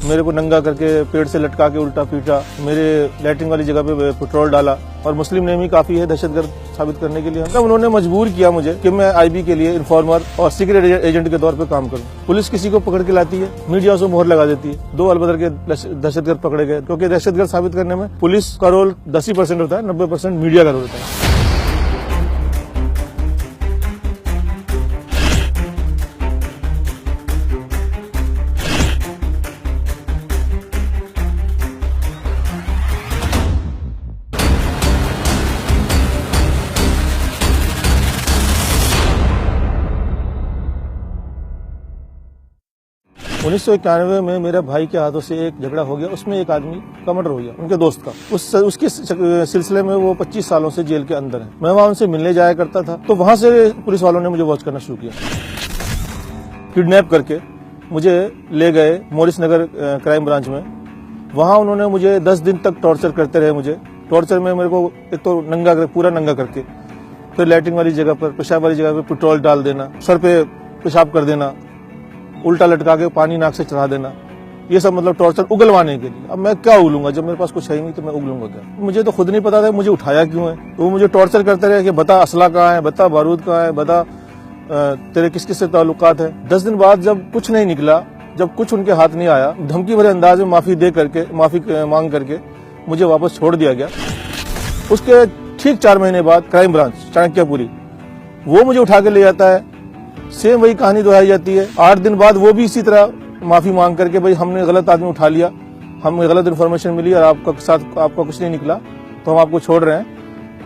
मेरे को नंगा करके पेड़ से लटका के उल्टा पीटा, मेरे लैट्रिन वाली जगह पे पेट्रोल डाला और मुस्लिम नेम ही काफी है दहशतगर्द साबित करने के लिए। मतलब उन्होंने मजबूर किया मुझे कि मैं आईबी के लिए इन्फॉर्मर और सीक्रेट एजेंट के तौर पे काम करूं। पुलिस किसी को पकड़ के लाती है, मीडिया उसको मोहर लगा देती है। 2 अलबदर के दहशतगर्द पकड़े गए, क्योंकि दहशतगर्द साबित करने में पुलिस का रोल 10% होता है, 90% मीडिया का रोल होता है। 1991 में मेरे भाई के हाथों से एक झगड़ा हो गया, उसमें एक आदमी का मर्डर हो गया, उनके दोस्त का। उसके सिलसिले में वो 25 सालों से जेल के अंदर है। मैं वहां उनसे मिलने जाया करता था, तो वहां से पुलिस वालों ने मुझे वॉच करना शुरू किया। किडनैप करके मुझे ले गए मोरिस नगर क्राइम ब्रांच में। वहां उन्होंने मुझे 10 दिन तक टॉर्चर करते रहे। मुझे टॉर्चर में मेरे को एक तो पूरा नंगा करके, फिर लैट्रिन वाली जगह पर, पेशाब वाली जगह पर पेट्रोल डाल देना, सर पे पेशाब कर देना, उल्टा लटका के पानी नाक से चढ़ा देना, ये सब मतलब टॉर्चर उगलवाने के लिए। अब मैं क्या उगलूंगा, जब मेरे पास कुछ है ही नहीं तो मैं उगलूंगा क्या। मुझे तो खुद नहीं पता था मुझे उठाया क्यों है। तो वो मुझे टॉर्चर करते रहे कि बता असला कहाँ है, बता बारूद कहाँ है, बता तेरे किस किस से ताल्लुकात है। 10 दिन बाद जब कुछ नहीं निकला, जब कुछ उनके हाथ नहीं आया, धमकी भरे अंदाज में माफी मांग करके मुझे वापस छोड़ दिया गया। उसके ठीक 4 महीने बाद क्राइम ब्रांच चाणक्यपुरी वो मुझे उठा के ले जाता है। सेम वही कहानी दोहराई जाती है। 8 दिन बाद वो भी इसी तरह माफी मांग करके, भाई हमने गलत आदमी उठा लिया, हमें गलत इन्फॉर्मेशन मिली और आपका कुछ नहीं निकला तो हम आपको छोड़ रहे हैं,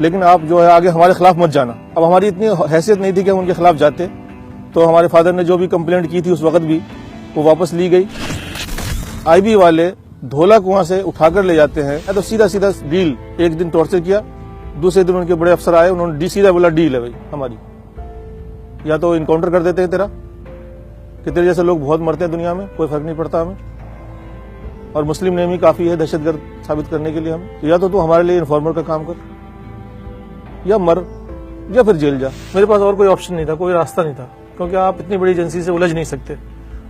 लेकिन आप जो है आगे हमारे खिलाफ मत जाना। अब हमारी इतनी हैसियत नहीं थी कि हम उनके खिलाफ जाते, तो हमारे फादर ने जो भी कंप्लेंट की थी उस वक्त भी वो वापस ली गई। आईबी वाले धोला कुआं से उठाकर ले जाते हैं तो सीधा सीधा डील। एक दिन टॉर्चर किया, दूसरे दिन उनके बड़े अफसर आए, उन्होंने सीधा बोला डील है भाई हमारी, या तो इनकाउंटर कर देते हैं तेरा, कि तेरे जैसे लोग बहुत मरते हैं दुनिया में, कोई फर्क नहीं पड़ता हमें, और मुस्लिम नेम ही काफी है दहशतगर्द साबित करने के लिए हमें, या तो तू हमारे लिए इन्फॉर्मर का काम कर, या मर, या फिर जेल जा। मेरे पास और कोई ऑप्शन नहीं था, कोई रास्ता नहीं था, क्योंकि आप इतनी बड़ी एजेंसी से उलझ नहीं सकते,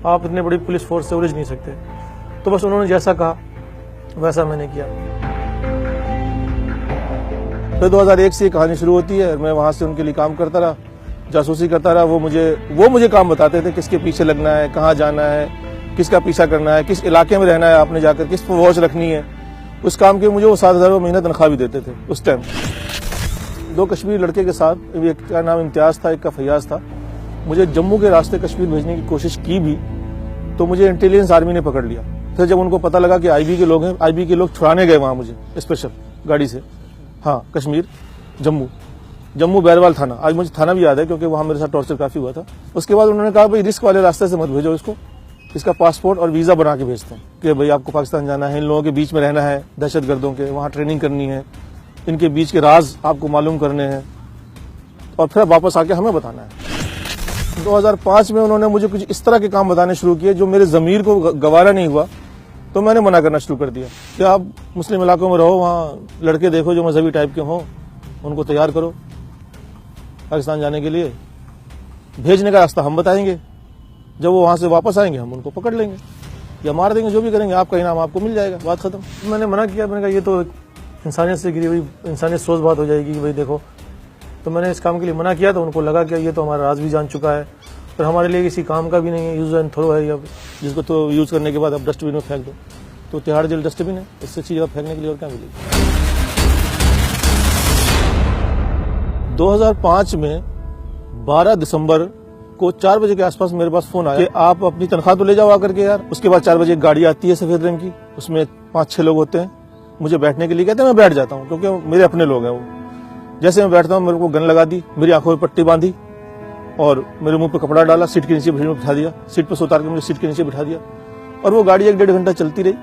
आप इतनी बड़ी पुलिस फोर्स से उलझ नहीं सकते। तो बस उन्होंने जैसा कहा वैसा मैंने किया। फिर 2001 से ये कहानी शुरू होती है। मैं वहां से उनके लिए काम करता रहा, जासूसी करता रहा। वो मुझे काम बताते थे, किसके पीछे लगना है, कहाँ जाना है, किसका पीछा करना है, किस इलाके में रहना है आपने जाकर, किस पर वॉच रखनी है। उस काम के मुझे वो 7,000 महीना तनख्वाह भी देते थे उस टाइम। 2 कश्मीरी लड़के के साथ, एक का नाम इम्तियाज था, एक का फैयाज था। मुझे जम्मू के रास्ते कश्मीर भेजने की कोशिश की भी, तो मुझे इंटेलिजेंस आर्मी ने पकड़ लिया। फिर जब उनको पता लगा कि आईबी के लोग हैं, आईबी के लोग छुड़ाने गए वहां मुझे स्पेशल गाड़ी से, हाँ कश्मीर, जम्मू बैरवाल थाना, आज मुझे थाना भी याद है क्योंकि वहां मेरे साथ टॉर्चर काफी हुआ था। उसके बाद उन्होंने कहा भाई रिस्क वाले रास्ते से मत भेजो इसको, इसका पासपोर्ट और वीजा बना के भेजते हैं कि भाई आपको पाकिस्तान जाना है, इन लोगों के बीच में रहना है, दहशतगर्दों के, वहां ट्रेनिंग करनी है, इनके बीच के राज आपको मालूम करने हैं और फिर वापस आके हमें बताना है। 2005 में उन्होंने मुझे कुछ इस तरह के काम बताने शुरू किए जो मेरे जमीर को गवारा नहीं हुआ, तो मैंने मना करना शुरू कर दिया कि आप मुस्लिम इलाकों में रहो, वहाँ लड़के देखो जो मजहबी टाइप के हों, उनको तैयार करो पाकिस्तान जाने के लिए, भेजने का रास्ता हम बताएंगे, जब वो वहां से वापस आएंगे हम उनको पकड़ लेंगे या मार देंगे, जो भी करेंगे, आपका इनाम आपको मिल जाएगा, बात खत्म। मैंने मना किया, मैंने कहा ये तो इंसानियत से गिरी हुई इंसानियत सोच बात हो जाएगी कि भाई देखो। तो मैंने इस काम के लिए मना किया, तो उनको लगा कि ये तो हमारा राज भी जान चुका है, फिर हमारे लिए किसी काम का भी नहीं है, यूज एंड थ्रो है, या जिसको तो यूज करने के बाद आप डस्टबिन में फेंक दो। तो तिहाड़ जेल डस्टबिन है, इससे अच्छी जगह फेंकने के लिए और क्या मिलेगी। 2005 में 12 दिसंबर को 4 बजे के आसपास मेरे पास फोन आया कि आप अपनी तनख्वाह तो ले जाओ आकर के यार। उसके बाद 4 बजे एक गाड़ी आती है सफेद रंग की, उसमें 5-6 लोग होते हैं, मुझे बैठने के लिए कहते हैं। मैं बैठ जाता हूँ क्योंकि मेरे अपने लोग हैं वो। जैसे मैं बैठता हूँ, मेरे को गन लगा दी, मेरी आंखों में पट्टी बांधी और मेरे मुंह पे कपड़ा डाला, सीट के नीचे बिठा दिया, सीट पर से उतार के मुझे सीट के नीचे बिठा दिया, और वो गाड़ी 1-1.5 घंटा चलती रही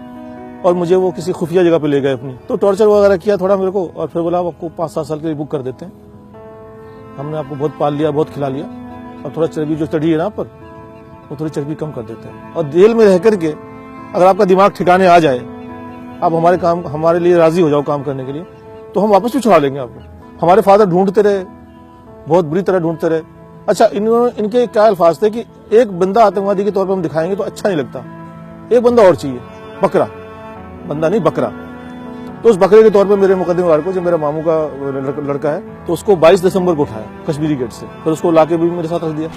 और मुझे वो किसी खुफिया जगह पे ले गए अपनी। तो टॉर्चर वगैरह किया थोड़ा मेरे को, और फिर बोला आपको 5-7 साल के लिए बुक कर देते हैं, हमने आपको बहुत पाल लिया, बहुत खिला लिया, और थोड़ा चर्बी जो चढ़ी है ना पर, वो थोड़ी चर्बी कम कर देते हैं। और जेल में रह करके अगर आपका दिमाग ठिकाने आ जाए, आप हमारे लिए राजी हो जाओ काम करने के लिए, तो हम वापस भी छुड़ा लेंगे आपको। हमारे फादर ढूंढते रहे, बहुत बुरी तरह ढूंढते रहे। अच्छा, इनके क्या अल्फाज थे कि एक बंदा आतंकवादी के तौर पर हम दिखाएंगे तो अच्छा नहीं लगता, एक बंदा और चाहिए। बकरा, बंदा नहीं बकरा। तो उस बकरे के तौर पे मेरे मुकदमेवार को, जो मेरा मामू का लड़का है, तो उसको 22 दिसंबर को उठाया कश्मीरी गेट से, फिर उसको लाके भी मेरे साथ रख दिया।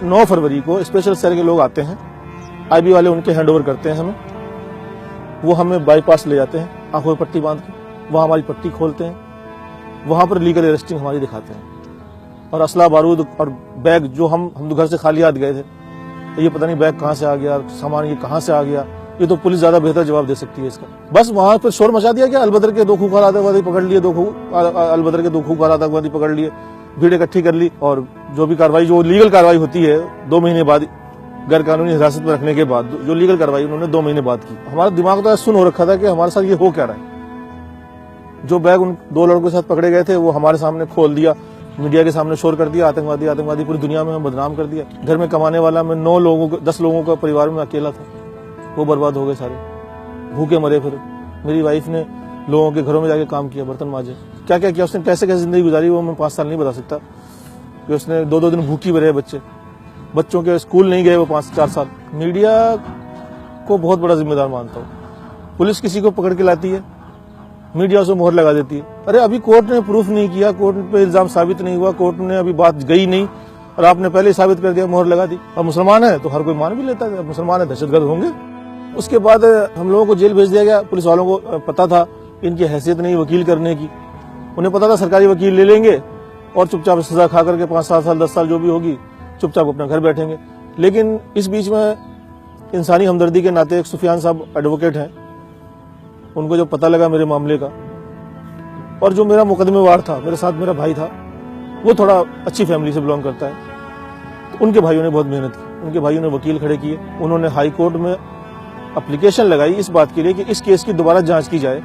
9 फरवरी को स्पेशल सेल के लोग आते हैं, आईबी वाले उनके हैंडओवर करते हैं हमें, वो हमें बाईपास ले जाते हैं आंखों में पट्टी बांध के, वहां हमारी पट्टी खोलते हैं, वहां पर लीगल अरेस्टिंग हमारी दिखाते हैं, और असला बारूद और बैग जो हम घर से खाली हाथ गए थे, ये पता नहीं बैग कहां से आ गया, सामान ये कहां से आ गया, ये तो पुलिस ज्यादा बेहतर जवाब दे सकती है इसका। बस वहां पर शोर मचा दिया, क्या अलबदर के 2 खूंखार आतंकवादी पकड़ लिए, अलबदर के 2 खूंखार आतंकवादी पकड़ लिए, भीड़ इकट्ठी कर ली, और जो भी कार्रवाई, जो लीगल कार्रवाई होती है 2 महीने बाद गैर कानूनी हिरासत में रखने के बाद, जो लीगल कार्रवाई उन्होंने 2 महीने बाद की। हमारा दिमाग तो सुन हो रखा था कि हमारे साथ ये हो क्या रहा है। जो बैग उन 2 लड़कों के साथ पकड़े गए थे वो हमारे सामने खोल दिया, मीडिया के सामने शोर कर दिया, आतंकवादी आतंकवादी, पूरी दुनिया में बदनाम कर दिया। घर में कमाने वाला मैं 10 लोगों का परिवार में अकेला था, वो बर्बाद हो गए सारे, भूखे मरे। फिर मेरी वाइफ ने लोगों के घरों में जाके काम किया, बर्तन मांजे, क्या क्या किया उसने, कैसे कैसे जिंदगी गुजारी वो मैं 5 साल नहीं बता सकता कि उसने 2-2 दिन भूखी रहे बच्चों के स्कूल नहीं गए वो 5-4 साल। मीडिया को बहुत बड़ा जिम्मेदार मानता हूँ। पुलिस किसी को पकड़ के लाती है, मीडिया उसे मोहर लगा देती है। अरे अभी कोर्ट ने प्रूफ नहीं किया, कोर्ट पे इल्जाम साबित नहीं हुआ, कोर्ट ने अभी बात गई नहीं, और आपने पहले ही साबित कर दिया, मोहर लगा दी। और मुसलमान है तो हर कोई मान भी लेता है, मुसलमान है दहशतगर्द होंगे। उसके बाद हम लोगों को जेल भेज दिया गया। पुलिस वालों को पता था इनकी हैसियत नहीं वकील करने की, उन्हें पता था सरकारी वकील ले लेंगे और चुपचाप सजा खा करके 5-7 साल 10 साल जो भी होगी चुपचाप अपना घर बैठेंगे। लेकिन इस बीच में इंसानी हमदर्दी के नाते एक सुफियान साहब एडवोकेट हैं, उनको जो पता लगा मेरे मामले का, और जो मेरा मुकदमेवार था, मेरे साथ मेरा भाई था, वो थोड़ा अच्छी फैमिली से बिलोंग करता है, तो उनके भाइयों ने बहुत मेहनत की, उनके भाइयों ने वकील खड़े किए, उन्होंने हाई कोर्ट में एप्लीकेशन लगाई इस बात के लिए कि इस केस की दोबारा जांच की जाए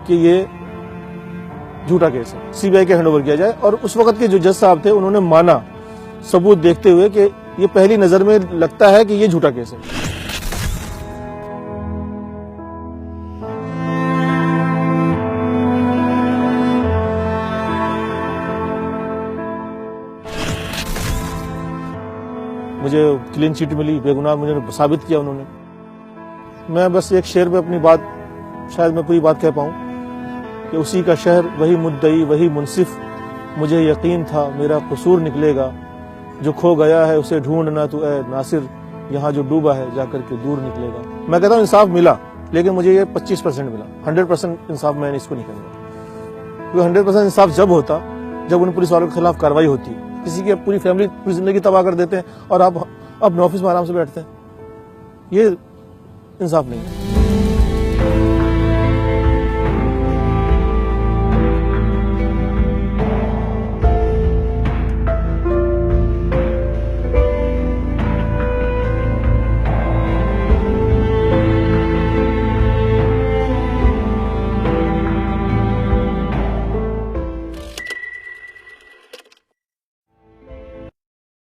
कि ये झूठा केस है, सीबीआई के हैंडओवर किया जाए। और उस वक्त के जो जज साहब थे उन्होंने माना, सबूत देखते हुए, कि ये पहली नजर में लगता है कि ये झूठा केस है। मुझे क्लीन चिट मिली, बेगुनाह मुझे साबित किया उन्होंने। मैं बस एक शेर में अपनी बात, शायद मैं पूरी बात कह पाऊं, कि उसी का शहर, वही मुद्दई, वही मुंसिफ, मुझे यकीन था मेरा कसूर निकलेगा, जो खो गया है उसे ढूंढना तू ए नासिर, यहाँ जो डूबा है जाकर के दूर निकलेगा। मैं कहता हूँ इंसाफ मिला, लेकिन मुझे ये 25% मिला, 100% इंसाफ मैं इसको नहीं कहूँगा। क्योंकि 100% इंसाफ जब होता जब उन पुलिस वालों के खिलाफ कार्रवाई होती है। किसी की पूरी फैमिली, पूरी जिंदगी तबाह कर देते हैं और आप अपने ऑफिस में आराम से बैठते हैं, ये इंसाफ नहीं है।